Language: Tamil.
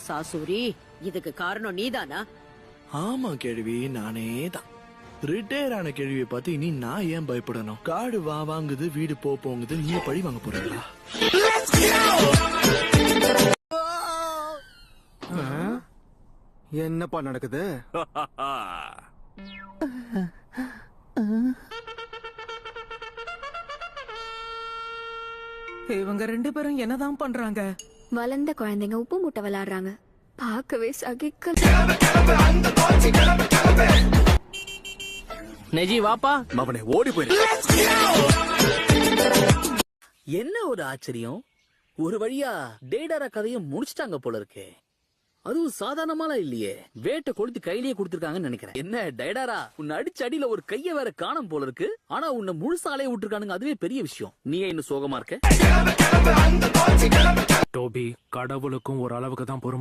சாசூரி, இதுக்கு காரணம் நீதானா? ஆமா கேள்வி, நானே தான். ரிட்டையர் ஆன கேள்வியை பார்த்து இனி நான் ஏன் பயப்படணும்? காடு வாங்குது, வீடு போங்குது, நீ பழி வாங்க போறீங்களா? என்னப்பா நடக்குது? இவங்க ரெண்டு பேரும் என்னதான் பண்றாங்க? வளர்ந்த குழந்தைங்க உப்பு மூட்டை விளையாடுறாங்க. பார்க்கவே சகிக்கல. நெஜி வாப்பா. அவனை ஓடி போயிரு. என்ன ஒரு ஆச்சரியம், ஒரு வழியா டேடாரா கதையை முடிச்சிட்டாங்க போல இருக்கே. அதுவும் சாதாரணமால இல்லையே, வேட்டை கொளுத்து கையிலேயே கொடுத்திருக்காங்கன்னு நினைக்கிறேன். என்ன டேடாரா, உன்னை அடிச்ச அடியில ஒரு கைய வேற காணம் போல இருக்கு. ஆனா உன்னை முழுசாலே விட்டுருக்கானுங்க, அதுவே பெரிய விஷயம். நீ இன்னும் சோகமா இருக்க? டோபி, கடவுளுக்கும் ஒரு அளவுக்கு தான் பொறுமை